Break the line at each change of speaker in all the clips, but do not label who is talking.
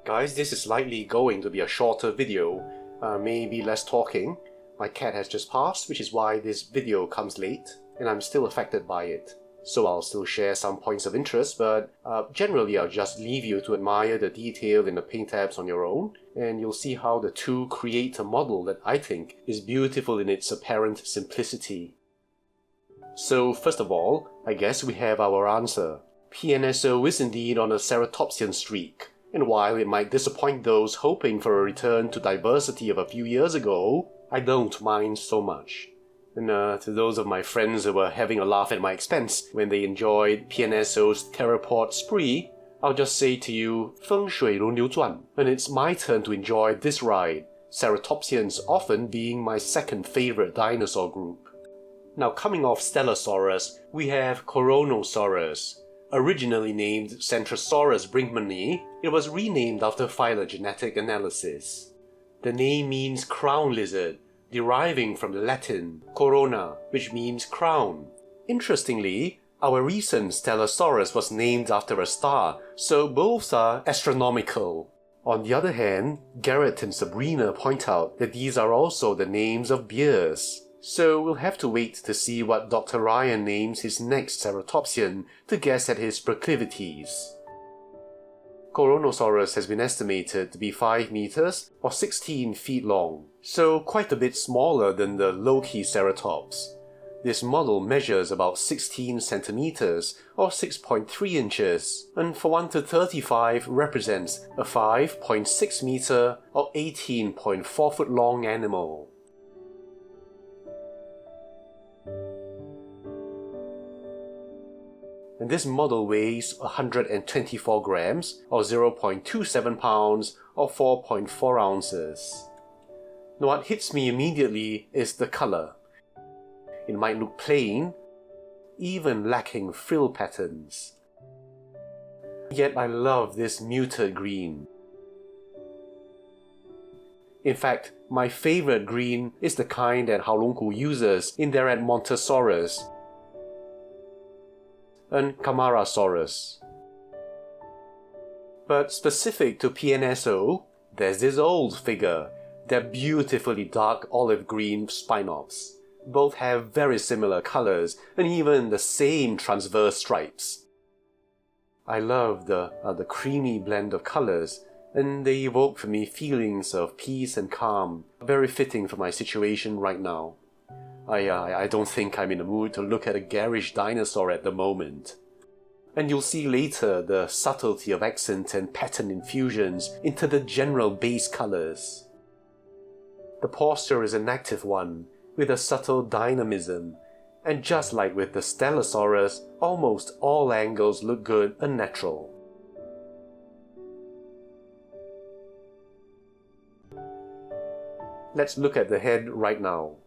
Guys, this is likely going to be a shorter video, maybe less talking. My cat has just passed, which is why this video comes late, and I'm still affected by it. So I'll still share some points of interest, but generally I'll just leave you to admire the detail in the paint apps on your own, and you'll see how the two create a model that I think is beautiful in its apparent simplicity. So first of all, I guess we have our answer. PNSO is indeed on a ceratopsian streak. And while it might disappoint those hoping for a return to diversity of a few years ago, I don't mind so much. And to those of my friends who were having a laugh at my expense when they enjoyed PNSO's theropod spree, I'll just say to you, 风水轮流转, and it's my turn to enjoy this ride, ceratopsians often being my second favorite dinosaur group. Now coming off Stellosaurus, we have Coronosaurus. Originally named Centrosaurus brinkmani, it was renamed after phylogenetic analysis. The name means crown lizard, deriving from the Latin corona, which means crown. Interestingly, our recent Stellosaurus was named after a star, so both are astronomical. On the other hand, Garrett and Sabrina point out that these are also the names of beers. So we'll have to wait to see what Dr. Ryan names his next ceratopsian to guess at his proclivities. Coronosaurus has been estimated to be 5 meters or 16 feet long, so quite a bit smaller than the Loki ceratops. This model measures about 16 centimeters or 6.3 inches, and for 1 to 35 represents a 5.6 meter or 18.4 foot long animal. And this model weighs 124 grams or 0.27 pounds or 4.4 ounces. Now what hits me immediately is the color. It might look plain, even lacking frill patterns. Yet I love this muted green. In fact, my favorite green is the kind that Haolongku uses in their Edmontosaurus and Camarasaurus. But specific to PNSO, there's this old figure, their beautifully dark olive green Spinops. Both have very similar colors and even the same transverse stripes. I love the creamy blend of colors, and they evoke for me feelings of peace and calm, very fitting for my situation right now. I don't think I'm in the mood to look at a garish dinosaur at the moment. And you'll see later the subtlety of accent and pattern infusions into the general base colors. The posture is an active one, with a subtle dynamism, and just like with the Stellosaurus, almost all angles look good and natural. Let's look at the head right now.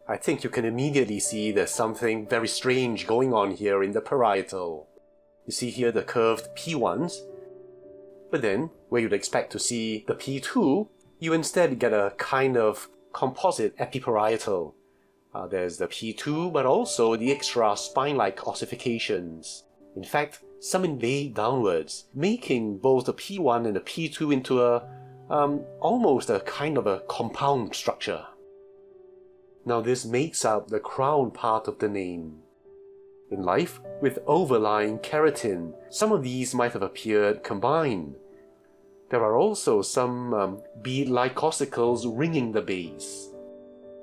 I think you can immediately see there's something very strange going on here in the parietal. You see here the curved P1s, but then, where you'd expect to see the P2, you instead get a kind of composite epiparietal. There's the P2, but also the extra spine-like ossifications. In fact, some invade downwards, making both the P1 and the P2 into almost a kind of a compound structure. Now this makes up the crown part of the name. In life, with overlying keratin, some of these might have appeared combined. There are also some bead-like ossicles ringing the base.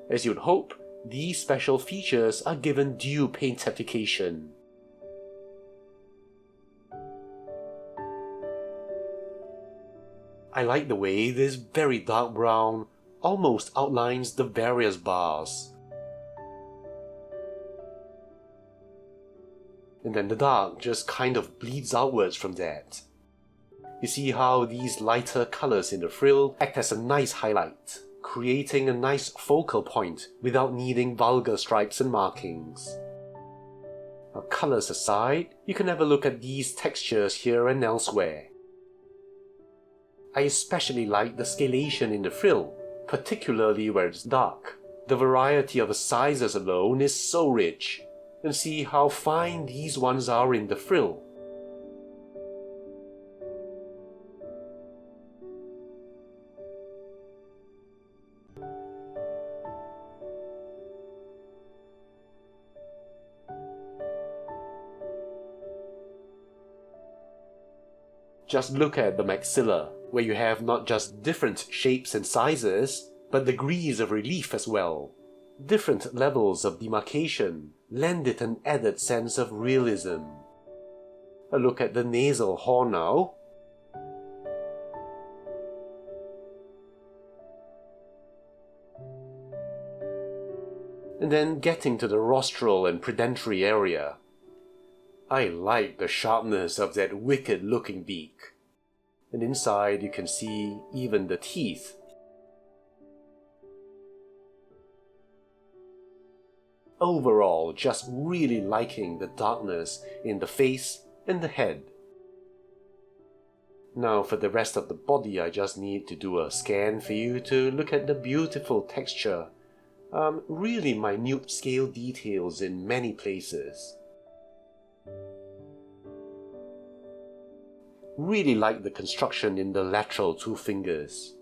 As you'd hope, these special features are given due paint application. I like the way this very dark brown almost outlines the various bars. And then the dark just kind of bleeds outwards from that. You see how these lighter colors in the frill act as a nice highlight, creating a nice focal point without needing vulgar stripes and markings. Now, colors aside, you can have a look at these textures here and elsewhere. I especially like the scalation in the frill, particularly where it's dark. The variety of the sizes alone is so rich, and see how fine these ones are in the frill. Just look at the maxilla, where you have not just different shapes and sizes, but degrees of relief as well. Different levels of demarcation lend it an added sense of realism. A look at the nasal horn now. And then getting to the rostral and predentary area. I like the sharpness of that wicked-looking beak. And inside you can see even the teeth. Overall, just really liking the darkness in the face and the head. Now for the rest of the body, I just need to do a scan for you to look at the beautiful texture. Really minute scale details in many places. Really like the construction in the lateral two fingers.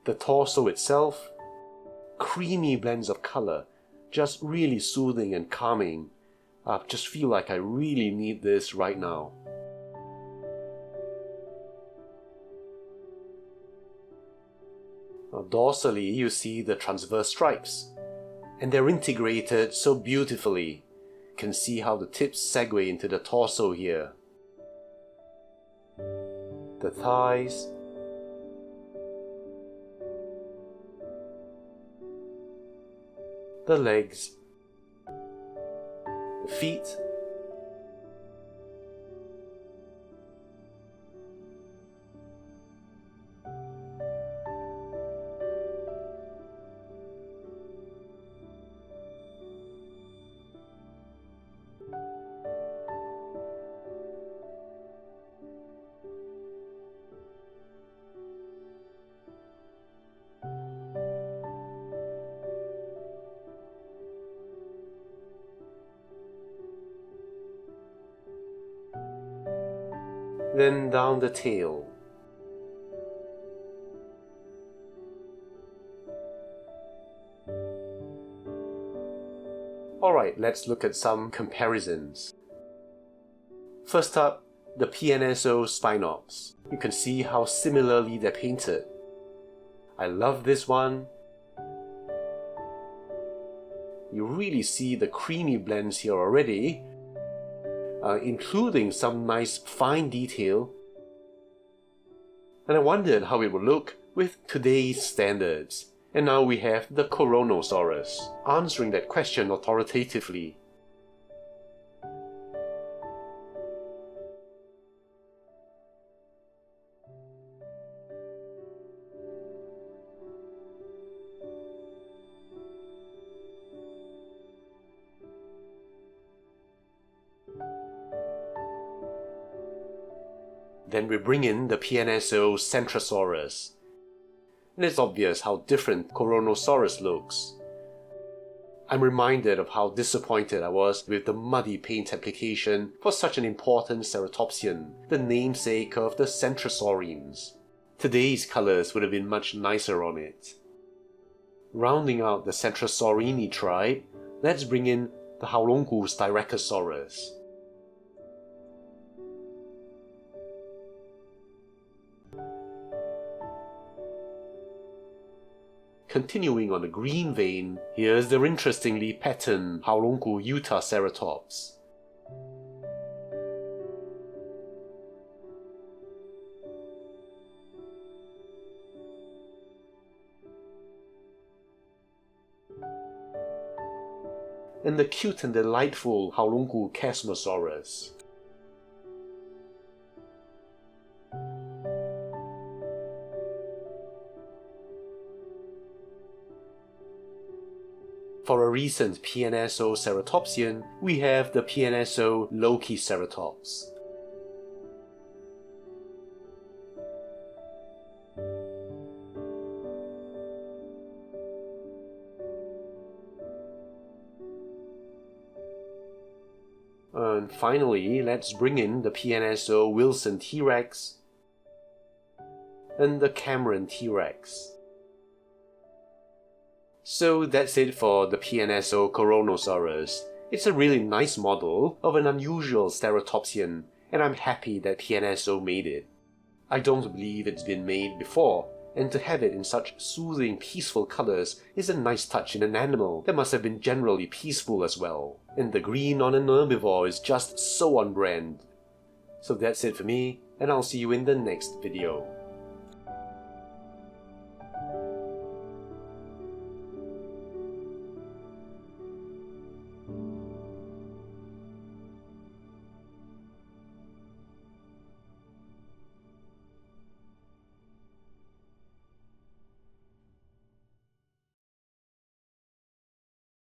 The torso itself, creamy blends of color, just really soothing and calming. I just feel like I really need this right now. Now dorsally you see the transverse stripes, and they're integrated so beautifully. You can see how the tips segue into the torso here. The thighs, the legs, the feet, then down the tail. Alright, let's look at some comparisons. First up, the PNSO Spinops. You can see how similarly they're painted. I love this one. You really see the creamy blends here already, including some nice fine detail. And I wondered how it would look with today's standards. And now we have the Coronosaurus, answering that question authoritatively. Then we bring in the PNSO Centrosaurus. And it's obvious how different Coronosaurus looks. I'm reminded of how disappointed I was with the muddy paint application for such an important ceratopsian, the namesake of the Centrosaurians. Today's colours would have been much nicer on it. Rounding out the Centrosaurini tribe, let's bring in the Haulongus Styracosaurus. Continuing on the green vein, here's the interestingly patterned Haulongu Utaceratops. And the cute and delightful Haulongu Chasmosaurus. For a recent PNSO ceratopsian, we have the PNSO Lokiceratops. And finally, let's bring in the PNSO Wilson T-Rex and the Cameron T-Rex. So that's it for the PNSO Coronosaurus. It's a really nice model of an unusual ceratopsian, and I'm happy that PNSO made it. I don't believe it's been made before, and to have it in such soothing, peaceful colors is a nice touch in an animal that must have been generally peaceful as well. And the green on an herbivore is just so on brand. So that's it for me, and I'll see you in the next video.